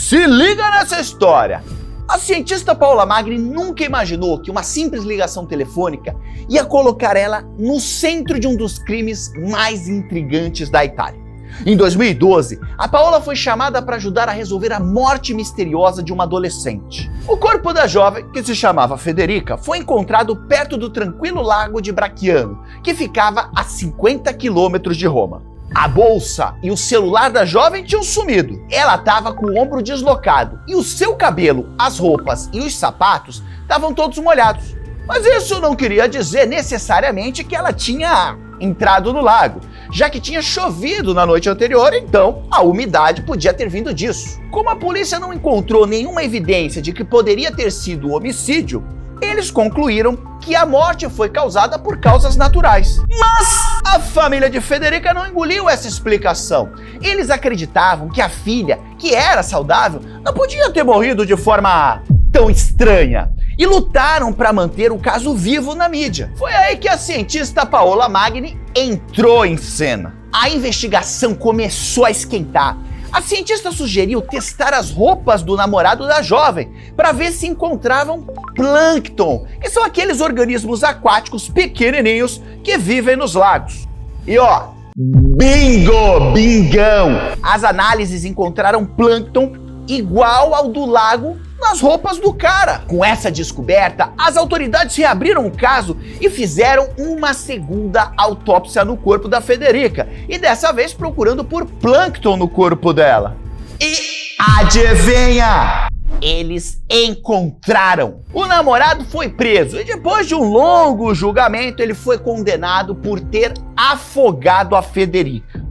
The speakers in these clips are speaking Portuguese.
Se liga nessa história! A cientista Paola Magni nunca imaginou que uma simples ligação telefônica ia colocar ela no centro de um dos crimes mais intrigantes da Itália. Em 2012, a Paola foi chamada para ajudar a resolver a morte misteriosa de uma adolescente. O corpo da jovem, que se chamava Federica, foi encontrado perto do tranquilo lago de Bracciano, que ficava a 50 quilômetros de Roma. A bolsa e o celular da jovem tinham sumido. Ela estava com o ombro deslocado e o seu cabelo, as roupas e os sapatos estavam todos molhados. Mas isso não queria dizer necessariamente que ela tinha entrado no lago, já que tinha chovido na noite anterior, então a umidade podia ter vindo disso. Como a polícia não encontrou nenhuma evidência de que poderia ter sido homicídio, eles concluíram que a morte foi causada por causas naturais. Mas a família de Federica não engoliu essa explicação. Eles acreditavam que a filha, que era saudável, não podia ter morrido de forma tão estranha e lutaram para manter o caso vivo na mídia. Foi aí que a cientista Paola Magni entrou em cena. A investigação começou a esquentar. A cientista sugeriu testar as roupas do namorado da jovem para ver se encontravam plâncton, que são aqueles organismos aquáticos pequenininhos que vivem nos lagos. E ó, bingo, bingão! As análises encontraram plâncton igual ao do lago nas roupas do cara. Com essa descoberta, as autoridades reabriram o caso e fizeram uma segunda autópsia no corpo da Federica, e dessa vez procurando por plâncton no corpo dela. E adivinha? Eles encontraram. O namorado foi preso e depois de um longo julgamento, ele foi condenado por ter afogado a Federica.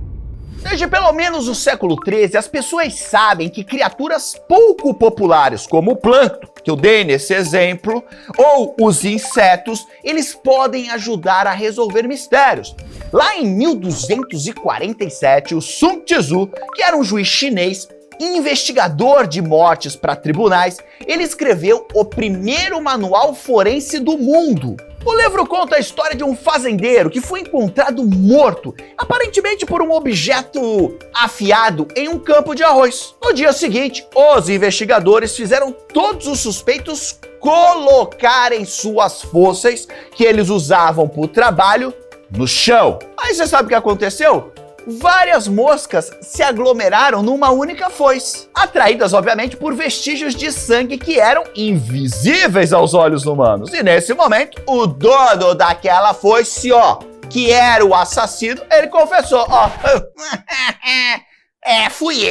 Desde pelo menos o século XIII, as pessoas sabem que criaturas pouco populares, como o plâncton, que eu dei nesse exemplo, ou os insetos, eles podem ajudar a resolver mistérios. Lá em 1247, o Sun Tzu, que era um juiz chinês, investigador de mortes para tribunais, ele escreveu o primeiro manual forense do mundo. O livro conta a história de um fazendeiro que foi encontrado morto, aparentemente por um objeto afiado em um campo de arroz. No dia seguinte, os investigadores fizeram todos os suspeitos colocarem suas fósseis, que eles usavam para o trabalho, no chão. Aí você sabe o que aconteceu? Várias moscas se aglomeraram numa única foice, atraídas obviamente por vestígios de sangue que eram invisíveis aos olhos humanos. E nesse momento, o dono daquela foice, que era o assassino, ele confessou, fui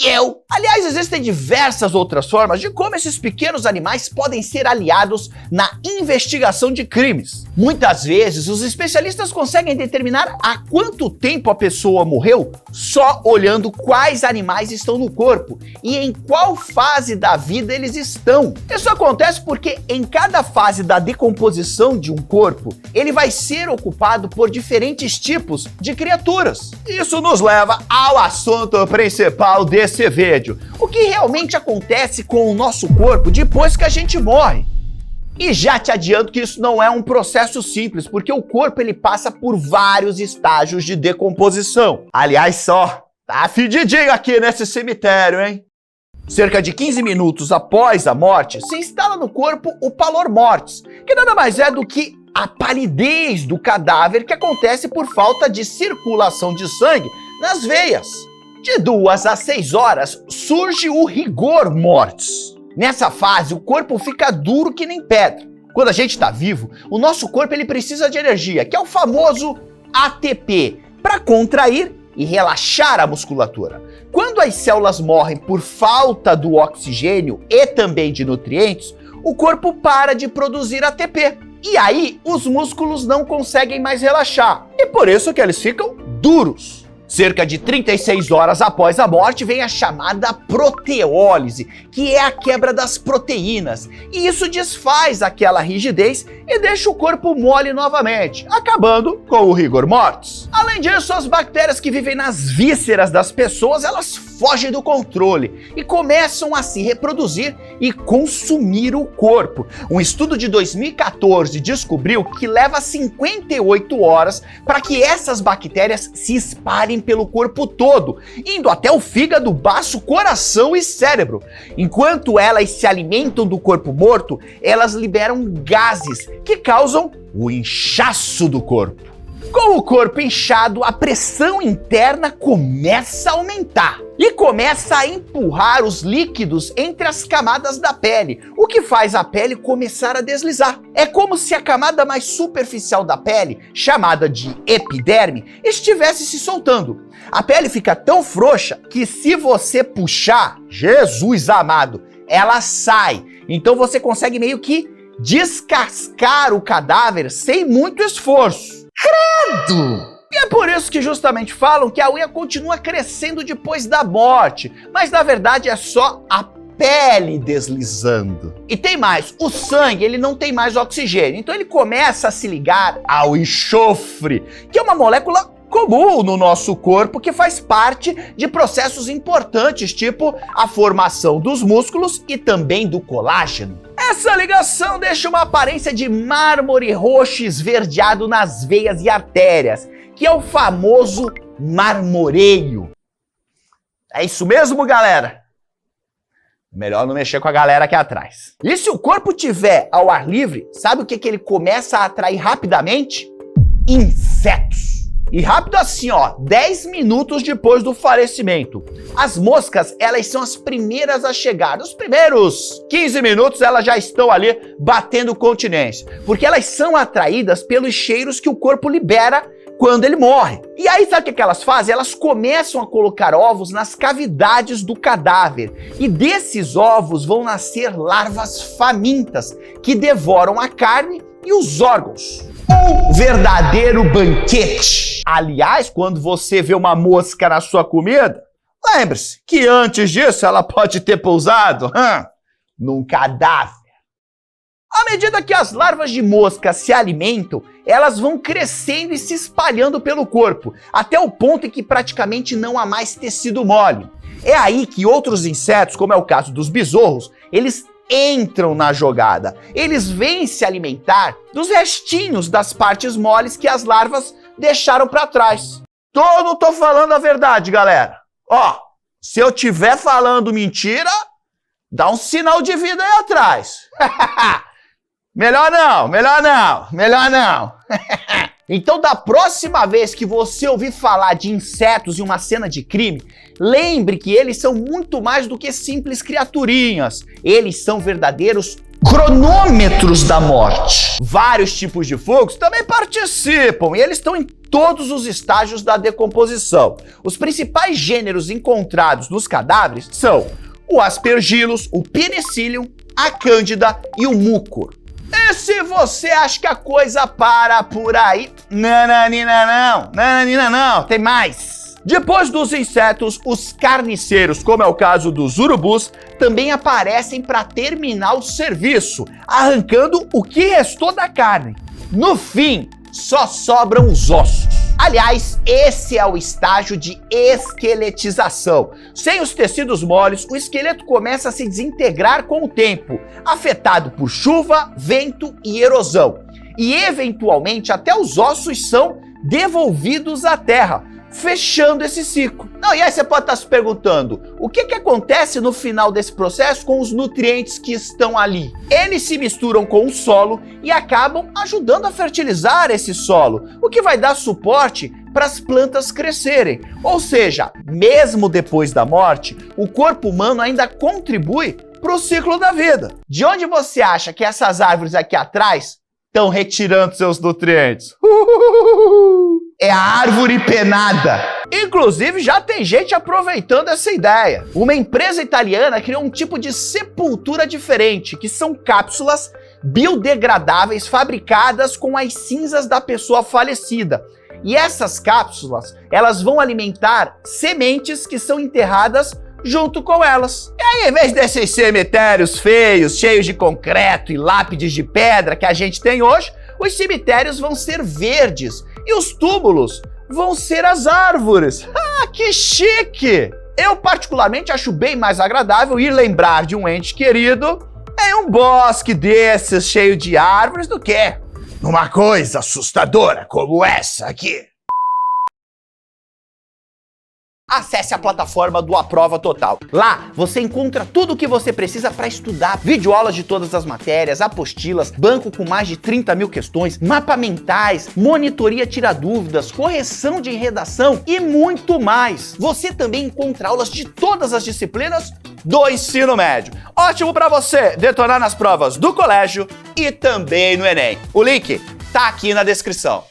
eu. Aliás, existem diversas outras formas de como esses pequenos animais podem ser aliados na investigação de crimes. Muitas vezes, os especialistas conseguem determinar há quanto tempo a pessoa morreu só olhando quais animais estão no corpo e em qual fase da vida eles estão. Isso acontece porque em cada fase da decomposição de um corpo, ele vai ser ocupado por diferentes tipos de criaturas. Isso nos leva ao assunto principal desse vídeo. O que realmente acontece com o nosso corpo depois que a gente morre? E já te adianto que isso não é um processo simples, porque o corpo ele passa por vários estágios de decomposição. Aliás, tá fedidinho aqui nesse cemitério, hein? Cerca de 15 minutos após a morte, se instala no corpo o pallor mortis, que nada mais é do que a palidez do cadáver que acontece por falta de circulação de sangue nas veias. De 2 a 6 horas surge o rigor mortis. Nessa fase, o corpo fica duro que nem pedra. Quando a gente está vivo, o nosso corpo ele precisa de energia, que é o famoso ATP, para contrair e relaxar a musculatura. Quando as células morrem por falta do oxigênio e também de nutrientes, o corpo para de produzir ATP. E aí, os músculos não conseguem mais relaxar. E por isso que eles ficam duros. Cerca de 36 horas após a morte vem a chamada proteólise, que é a quebra das proteínas. E isso desfaz aquela rigidez e deixa o corpo mole novamente, acabando com o rigor mortis. Além disso, as bactérias que vivem nas vísceras das pessoas, elas fogem do controle e começam a se reproduzir e consumir o corpo. Um estudo de 2014 descobriu que leva 58 horas para que essas bactérias se espalhem pelo corpo todo, indo até o fígado, baço, coração e cérebro. Enquanto elas se alimentam do corpo morto, elas liberam gases que causam o inchaço do corpo. Com o corpo inchado, a pressão interna começa a aumentar e começa a empurrar os líquidos entre as camadas da pele, o que faz a pele começar a deslizar. É como se a camada mais superficial da pele, chamada de epiderme, estivesse se soltando. A pele fica tão frouxa que se você puxar, Jesus amado, ela sai. Então você consegue meio que descascar o cadáver sem muito esforço. Credo! E é por isso que justamente falam que a unha continua crescendo depois da morte, mas na verdade é só a pele deslizando. E tem mais, o sangue ele não tem mais oxigênio, então ele começa a se ligar ao enxofre, que é uma molécula comum no nosso corpo que faz parte de processos importantes, tipo a formação dos músculos e também do colágeno. Essa ligação deixa uma aparência de mármore roxo esverdeado nas veias e artérias, que é o famoso marmoreio. É isso mesmo, galera? Melhor não mexer com a galera aqui atrás. E se o corpo tiver ao ar livre, sabe o que ele começa a atrair rapidamente? Insetos. E rápido assim, ó, 10 minutos depois do falecimento. As moscas, elas são as primeiras a chegar. Nos primeiros 15 minutos, elas já estão ali batendo continência. Porque elas são atraídas pelos cheiros que o corpo libera quando ele morre. E aí, sabe o que elas fazem? Elas começam a colocar ovos nas cavidades do cadáver. E desses ovos vão nascer larvas famintas, que devoram a carne e os órgãos. Um verdadeiro banquete. Aliás, quando você vê uma mosca na sua comida, lembre-se que antes disso ela pode ter pousado num cadáver. À medida que as larvas de mosca se alimentam, elas vão crescendo e se espalhando pelo corpo, até o ponto em que praticamente não há mais tecido mole. É aí que outros insetos, como é o caso dos besouros, eles entram na jogada. Eles vêm se alimentar dos restinhos das partes moles que as larvas deixaram para trás. Não tô falando a verdade, galera. Ó, se eu estiver falando mentira, dá um sinal de vida aí atrás. Melhor não, melhor não, melhor não. Então, da próxima vez que você ouvir falar de insetos em uma cena de crime, lembre que eles são muito mais do que simples criaturinhas. Eles são verdadeiros cronômetros da morte. Vários tipos de fungos também participam e eles estão em todos os estágios da decomposição. Os principais gêneros encontrados nos cadáveres são o Aspergillus, o Penicillium, a Cândida e o Mucor. E se você acha que a coisa para por aí, nananina não, tem mais. Depois dos insetos, os carniceiros, como é o caso dos urubus, também aparecem para terminar o serviço, arrancando o que restou da carne. No fim, só sobram os ossos. Aliás, esse é o estágio de esqueletização. Sem os tecidos moles, o esqueleto começa a se desintegrar com o tempo, afetado por chuva, vento e erosão. E, eventualmente, até os ossos são devolvidos à terra, fechando esse ciclo. Não, e aí você pode estar se perguntando, o que acontece no final desse processo com os nutrientes que estão ali? Eles se misturam com o solo e acabam ajudando a fertilizar esse solo, o que vai dar suporte para as plantas crescerem. Ou seja, mesmo depois da morte, o corpo humano ainda contribui para o ciclo da vida. De onde você acha que essas árvores aqui atrás estão retirando seus nutrientes? É a árvore penada. Inclusive, já tem gente aproveitando essa ideia. Uma empresa italiana criou um tipo de sepultura diferente, que são cápsulas biodegradáveis fabricadas com as cinzas da pessoa falecida. E essas cápsulas, elas vão alimentar sementes que são enterradas junto com elas. E aí, em vez desses cemitérios feios, cheios de concreto e lápides de pedra que a gente tem hoje, os cemitérios vão ser verdes e os túmulos vão ser as árvores. Ah, que chique! Eu particularmente acho bem mais agradável ir lembrar de um ente querido em um bosque desses cheio de árvores do que numa coisa assustadora como essa aqui. Acesse a plataforma do Aprova Total. Lá você encontra tudo o que você precisa para estudar. Videoaulas de todas as matérias, apostilas, banco com mais de 30 mil questões, mapa mentais, monitoria tira dúvidas, correção de redação e muito mais. Você também encontra aulas de todas as disciplinas do ensino médio. Ótimo para você detonar nas provas do colégio e também no Enem. O link tá aqui na descrição.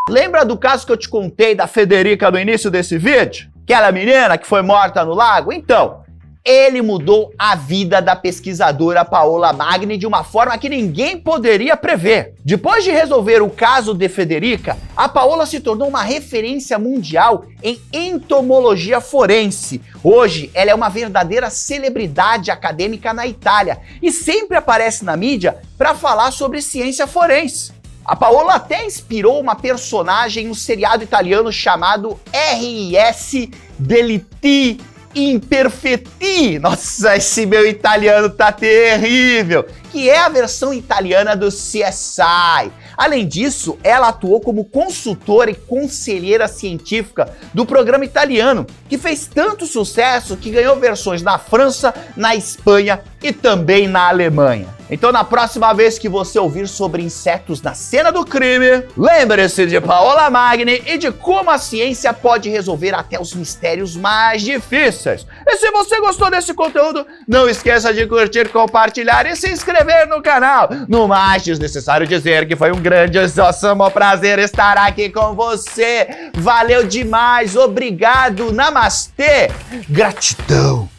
Lembra do caso que eu te contei da Federica no início desse vídeo? Aquela menina que foi morta no lago? Então, ele mudou a vida da pesquisadora Paola Magni de uma forma que ninguém poderia prever. Depois de resolver o caso de Federica, a Paola se tornou uma referência mundial em entomologia forense. Hoje, ela é uma verdadeira celebridade acadêmica na Itália e sempre aparece na mídia para falar sobre ciência forense. A Paola até inspirou uma personagem no seriado italiano chamado R.I.S. Delitti Imperfetti. Nossa, esse meu italiano tá terrível! Que é a versão italiana do CSI. Além disso, ela atuou como consultora e conselheira científica do programa italiano, que fez tanto sucesso que ganhou versões na França, na Espanha e também na Alemanha. Então, na próxima vez que você ouvir sobre insetos na cena do crime, lembre-se de Paola Magni e de como a ciência pode resolver até os mistérios mais difíceis. E se você gostou desse conteúdo, não esqueça de curtir, compartilhar e se inscrever no canal. No mais, desnecessário dizer que foi um grandíssimo prazer estar aqui com você. Valeu demais, obrigado, namastê, gratidão.